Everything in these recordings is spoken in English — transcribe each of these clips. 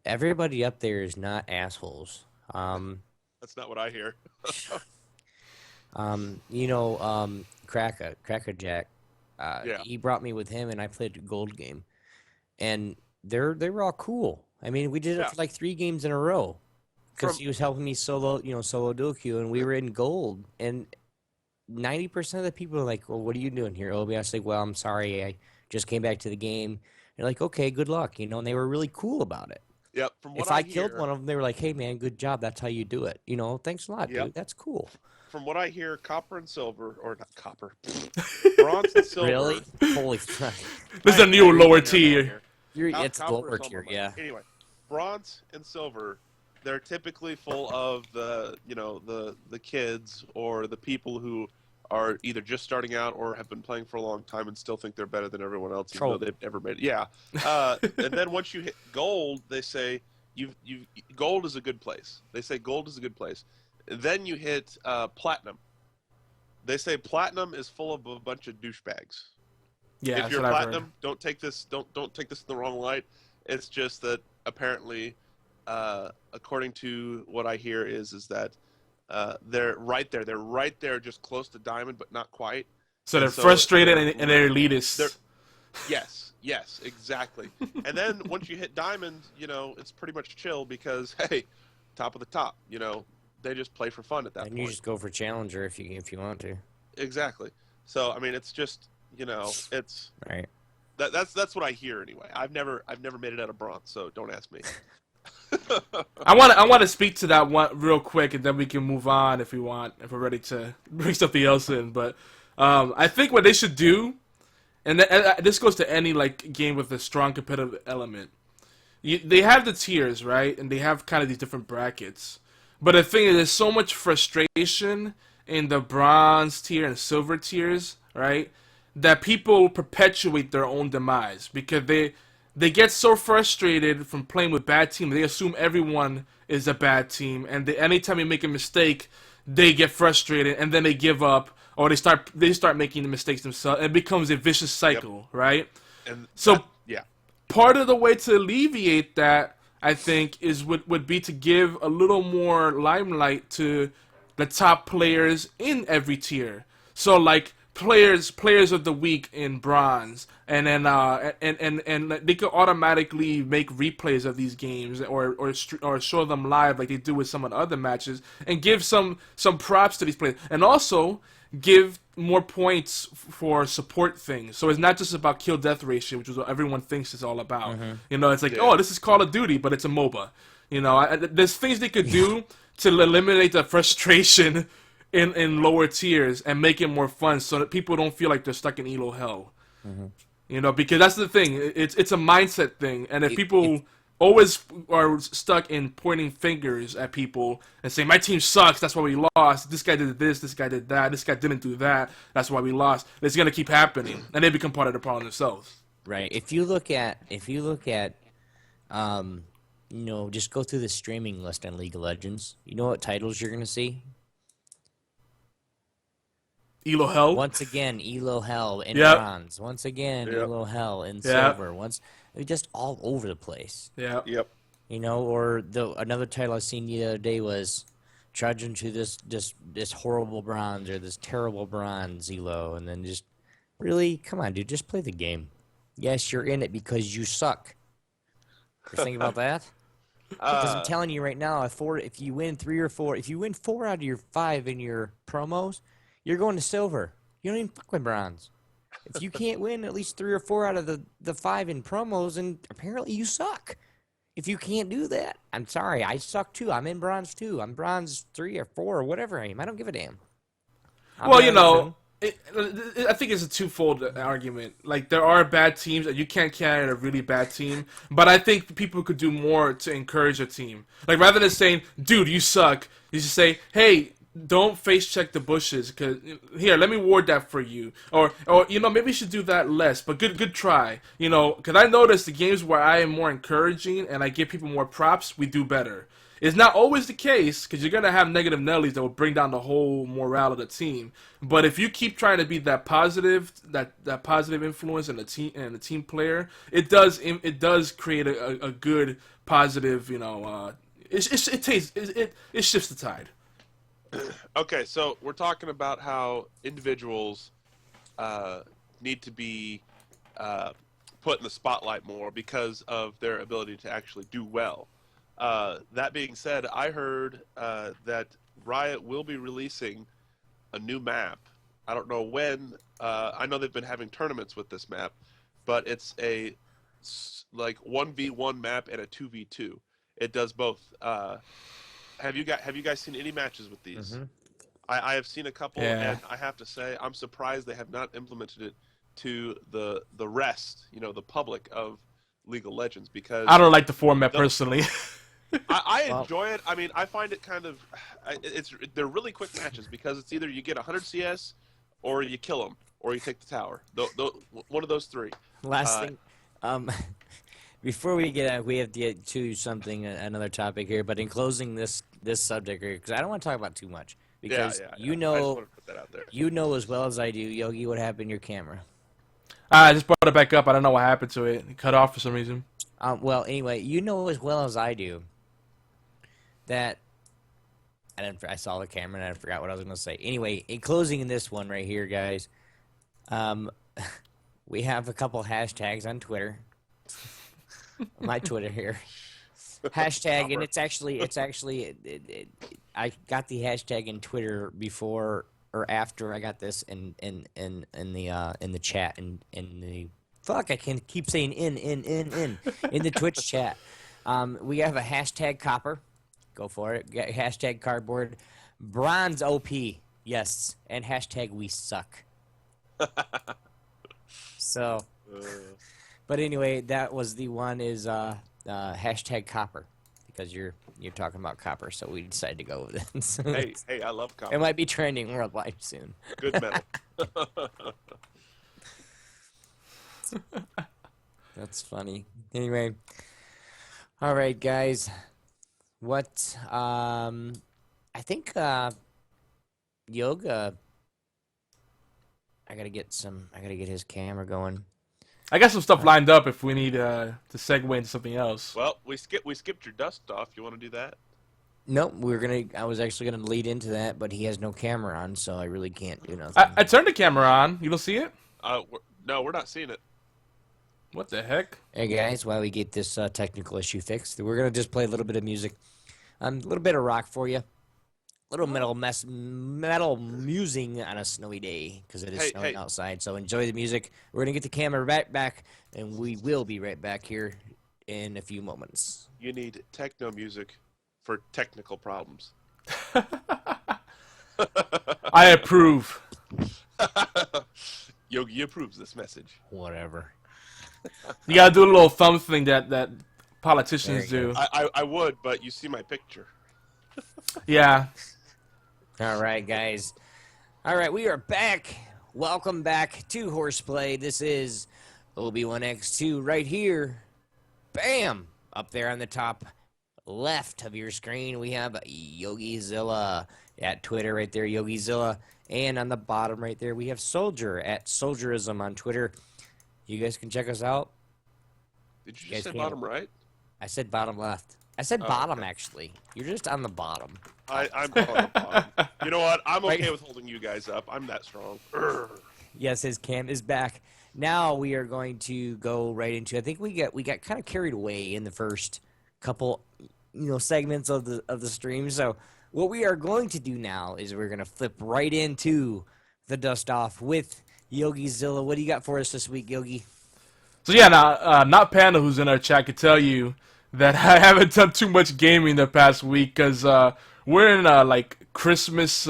everybody up there is not assholes. That's not what I hear. Cracker Jack. Yeah. He brought me with him, and I played a gold game, and they were all cool. I mean, we did it for like 3 games in a row because he was helping me solo Doku, and we were in gold. And 90% of the people are like, "Well, what are you doing here, Obi?" I was like, "Well, I'm sorry, I just came back to the game." They're like, "Okay, good luck," and they were really cool about it. Yep. From what If I killed one of them, they were like, "Hey, man, good job. That's how you do it. Thanks a lot, dude. That's cool." From what I hear, copper and silver, or not copper, bronze and silver. Really? Holy fuck. This is a new lower tier. It's lower tier, yeah. Anyway, bronze and silver, they're typically full of the kids or the people who are either just starting out or have been playing for a long time and still think they're better than everyone else, even though they've never made it. Yeah. And then once you hit gold, they say gold is a good place. They say gold is a good place. Then you hit platinum. They say platinum is full of a bunch of douchebags. Yeah, if you're platinum, don't take this in the wrong light. It's just that apparently, according to what I hear, is that they're right there. They're right there, just close to diamond, but not quite. So they're frustrated and they're elitist. Yes, exactly. And then once you hit diamond, it's pretty much chill because hey, top of the top. They just play for fun at that point. And you just go for challenger if you want to. Exactly. So I mean, it's just it's right. That's what I hear anyway. I've never made it out of bronze, so don't ask me. I want to speak to that one real quick, and then we can move on if we're ready to bring something else in. But I think what they should do, and this goes to any game with a strong competitive element. They have the tiers, right, and they have kind of these different brackets. But the thing is, there's so much frustration in the bronze tier and silver tiers, right, that people perpetuate their own demise because they get so frustrated from playing with bad teams. They assume everyone is a bad team, and anytime you make a mistake, they get frustrated, and then they give up, or they start making the mistakes themselves. It becomes a vicious cycle, right? And part of the way to alleviate that, I think, would be to give a little more limelight to the top players in every tier. So players of the week in bronze, and then and they could automatically make replays of these games or show them live like they do with some of the other matches, and give some props to these players, and also give more points for support things. So it's not just about kill death ratio, which is what everyone thinks it's all about. Mm-hmm. It's like, oh, this is Call of Duty, but it's a MOBA. There's things they could do to eliminate the frustration in lower tiers and make it more fun, so that people don't feel like they're stuck in elo hell. Mm-hmm. Because that's the thing. It's a mindset thing, and if people always are stuck in pointing fingers at people and saying, my team sucks, that's why we lost, this guy did this guy did that, this guy didn't do that, that's why we lost, it's going to keep happening, and they become part of the problem themselves. Right. If you look at just go through the streaming list on League of Legends, you know what titles you're going to see? Elo Hell? Once again, Elo Hell in bronze. Once again, Elo Hell in silver. Just all over the place. Yeah. Yep. Or another title I seen the other day was trudging to this horrible bronze or this terrible bronze Elo, and then just really, come on, dude, just play the game. Yes, you're in it because you suck. You think about that? Because I'm telling you right now, if you win 3 or 4, if you win 4 out of your 5 in your promos, you're going to silver. You don't even fuck with bronze. If you can't win at least 3 or 4 out of the 5 in promos, and apparently you suck. If you can't do that, I'm sorry, I suck too. I'm in bronze too. I'm bronze 3 or 4 or whatever I am. I don't give a damn. I think it's a twofold argument. There are bad teams, and you can't carry a really bad team. But I think people could do more to encourage a team. Rather than saying, dude, you suck, you should say, hey, don't face check the bushes. Cause here, let me word that for you. Or maybe you should do that less. But good try. Because I noticed the games where I am more encouraging and I give people more props, we do better. It's not always the case, because you're gonna have negative Nellies that will bring down the whole morale of the team. But if you keep trying to be that positive influence in the team player, it does create a good positive. It shifts the tide. Okay, so we're talking about how individuals need to be put in the spotlight more because of their ability to actually do well. That being said, I heard that Riot will be releasing a new map. I don't know when. I know they've been having tournaments with this map, but it's a 1v1 map and a 2v2. It does both. Have you guys seen any matches with these? Mm-hmm. I have seen a couple, Yeah. and I have to say I'm surprised they have not implemented it to the rest, the public of League of Legends, because I don't like the format personally. I enjoy it. I mean, I find it kind of they're really quick matches, because it's either you get 100 CS or you kill them or you take the tower. One of those three. Last thing, before we get out, we have to get to another topic here. But in closing this subject here, because I don't want to talk about too much, because I just want to put that out there. you know as well as I do, Yogi, what happened to your camera? I just brought it back up. I don't know what happened to it. It cut off for some reason. Well, anyway, you know as well as I do that I saw the camera and I forgot what I was going to say. Anyway, in closing in this one right here, guys, we have a couple hashtags on Twitter. My Twitter here. Hashtag, and it's actually I got the hashtag in Twitter before or after I got this in the chat in the fuck, I can keep saying in the Twitch chat. We have a hashtag copper. Go for it. Hashtag cardboard. Bronze OP. Yes. And hashtag we suck. So, but anyway, that was the one is hashtag copper, because you're talking about copper, so we decided to go with it. So Hey, I love copper. it might be trending worldwide soon. Good metal. That's funny. Anyway, all right, guys. What I think Yoga. I gotta get his camera going. I got some stuff lined up if we need to segue into something else. Well, we skipped your dust off. You want to do that? Nope, I was actually gonna lead into that, but he has no camera on, so I really can't do nothing. I turned the camera on. You don't see it? No, we're not seeing it. What the heck? Hey guys, while we get this technical issue fixed, we're gonna just play a little bit of music, a little bit of rock for you, a little metal musing on a snowy day, because it is snowing outside. So enjoy the music. We're gonna get the camera right back, and we will be right back here in a few moments. You need techno music for technical problems. I approve. Yogi approves this message. Whatever. You gotta do a little thumb thing that politicians do. I would, but you see my picture. Yeah. All right, guys. All right, we are back. Welcome back to Horseplay. This is ObioneX2 right here. Bam! Up there on the top left of your screen, we have Yogizilla at Twitter right there, Yogizilla. And on the bottom right there, we have Soldier at Soldierism on Twitter. You guys can check us out. Did you just say bottom right? I said bottom left. I said bottom, actually. You're just on the bottom. I'm on the bottom. You know what? I'm okay with holding you guys up. I'm that strong. Urgh. Yes, his cam is back. Now we are going to go right into. I think we got kind of carried away in the first couple, segments of the stream. So what we are going to do now is we're going to flip right into the dust off with Yogizilla. What do you got for us this week, Yogi? So yeah, now not Panda, who's in our chat, could tell you that I haven't done too much gaming the past week because we're in like Christmas,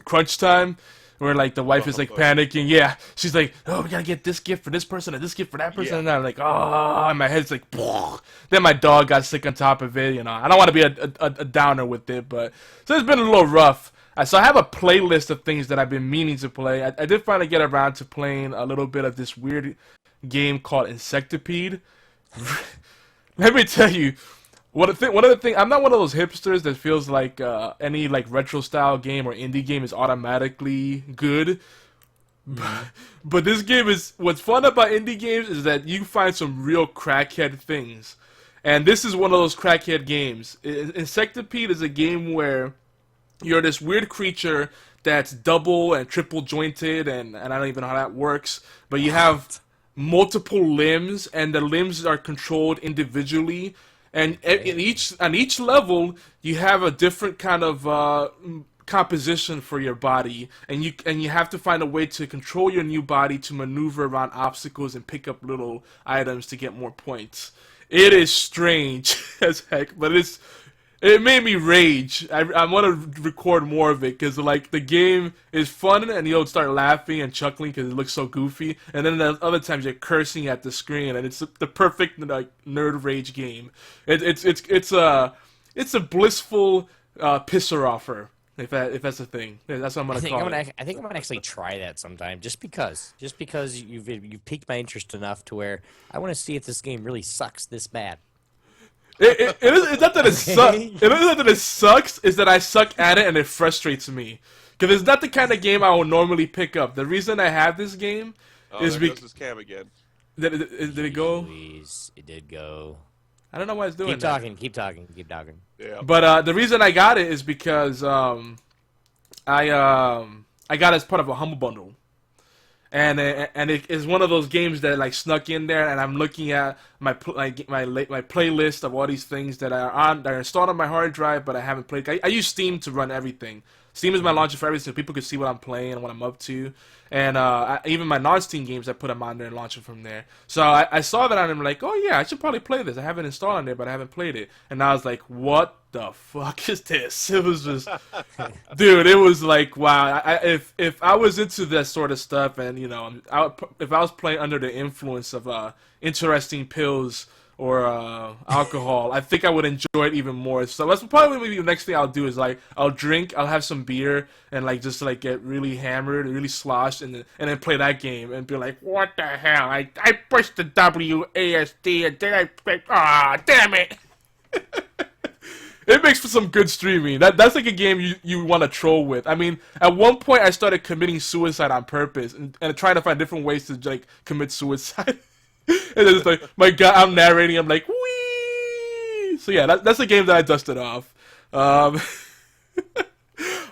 crunch time. where like the wife is like panicking. Yeah, she's like, oh, we gotta get this gift for this person and this gift for that person, and I'm like, oh, and my head's like, then my dog got sick on top of it. I don't want to be a downer with it, but so it's been a little rough. So I have a playlist of things that I've been meaning to play. I did finally get around to playing a little bit of this weird game called Insectipede. Let me tell you, one of the things, I'm not one of those hipsters that feels like any like retro style game or indie game is automatically good. But this game is, what's fun about indie games is that you find some real crackhead things. And this is one of those crackhead games. Insectipede is a game where you're this weird creature that's double and triple jointed, and I don't even know how that works, but you have multiple limbs, and the limbs are controlled individually, and on each level you have a different kind of composition for your body, and you have to find a way to control your new body to maneuver around obstacles and pick up little items to get more points. It is strange as heck, but it made me rage. I want to record more of it because like the game is fun and you'll start laughing and chuckling because it looks so goofy, and then the other times you're cursing at the screen, and it's the perfect like nerd rage game. It's a blissful pisser offer, if that's a thing. That's what I'm gonna call it. I think I'm gonna actually try that sometime, just because you've piqued my interest enough to where I want to see if this game really sucks this bad. It's not that it sucks. It is not that it sucks. It's that I suck at it and it frustrates me. Because it's not the kind of game I would normally pick up. The reason I have this game is because this cam again. Did it go? Please, it did go. I don't know why it's doing that. Keep talking. Yeah. But the reason I got it is because I got it as part of a Humble Bundle. And it is one of those games that like snuck in there, and I'm looking at my playlist of all these things that are installed on my hard drive, but I haven't played. I use Steam to run everything. Steam is my launcher for everything, so people can see what I'm playing and what I'm up to. And even my non-Steam games, I put them on there and launch them from there. So I saw that and I'm like, oh yeah, I should probably play this. I have it installed on there, but I haven't played it. And I was like, what the fuck is this? It was just, dude, it was like, wow. If I was into that sort of stuff, and if I was playing under the influence of interesting pills or alcohol, I think I would enjoy it even more. So that's probably maybe the next thing I'll do is like I'll have some beer and like just like get really hammered, really sloshed, and then play that game and be like, what the hell? I pushed the WASD and then damn it. It makes for some good streaming. That's like a game you want to troll with. I mean, at one point I started committing suicide on purpose and trying to find different ways to like commit suicide. And then it's like, my God, I'm narrating, I'm like, wee. So yeah, that's a game that I dusted off. Other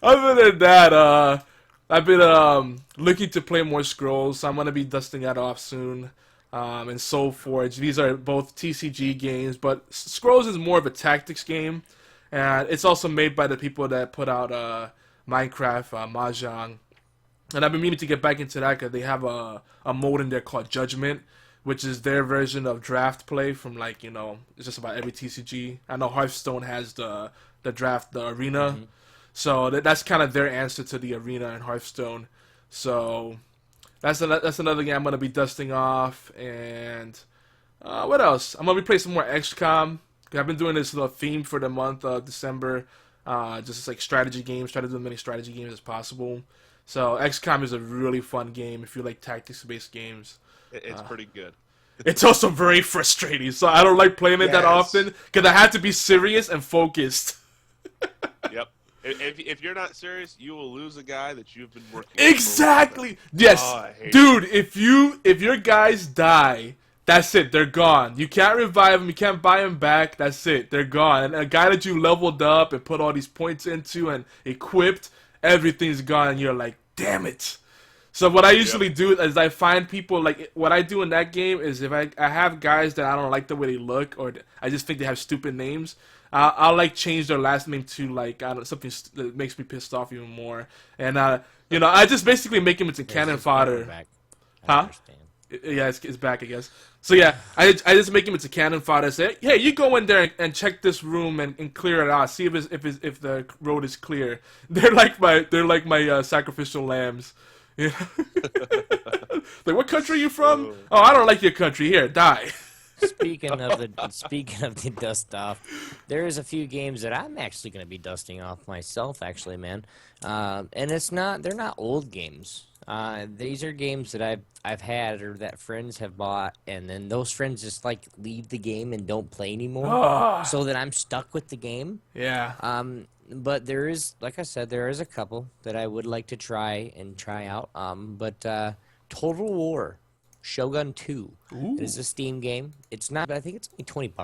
than that, I've been looking to play more Scrolls, so I'm gonna be dusting that off soon. And Soulforge, these are both TCG games, but Scrolls is more of a tactics game, and it's also made by the people that put out Minecraft, Mahjong. And I've been meaning to get back into that because they have a mode in there called Judgment, which is their version of draft play from like, it's just about every TCG. I know Hearthstone has the draft, the arena. Mm-hmm. So that's kind of their answer to the arena in Hearthstone. So that's another game I'm going to be dusting off. And what else? I'm going to be playing some more XCOM. I've been doing this little theme for the month of December. Just like strategy games. Try to do as many strategy games as possible. So XCOM is a really fun game if you like tactics-based games. It's pretty good. It's also very frustrating, so I don't like playing it that often, because I have to be serious and focused. Yep. If you're not serious, you will lose a guy that you've been working Exactly! with. Yes! Dude, if your guys die, that's it, they're gone. You can't revive them, you can't buy them back, that's it, they're gone. And a guy that you leveled up and put all these points into and equipped, everything's gone, and you're like, damn it! So what I usually do is I find people, like, what I do in that game is if I have guys that I don't like the way they look, or I just think they have stupid names, I'll like change their last name to like, I don't know, something that makes me pissed off even more. And, I just basically make them into cannon fodder. Huh? Yeah, it's back, I guess. So yeah, I just make him into cannon fodder. Say, hey, you go in there and check this room and clear it out. See if the road is clear. They're like my sacrificial lambs. You know? Like, what country are you from? Oh, I don't like your country. Here, die. Speaking of the dust off, there's a few games that I'm actually going to be dusting off myself, actually, man. And they're not old games. These are games that I've had or that friends have bought, and then those friends just like leave the game and don't play anymore, so that I'm stuck with the game. Yeah. But there is, like I said, there is a couple that I would like to try out. But Total War Shogun 2. Ooh. It is a Steam game. It's not, but I think it's only $20.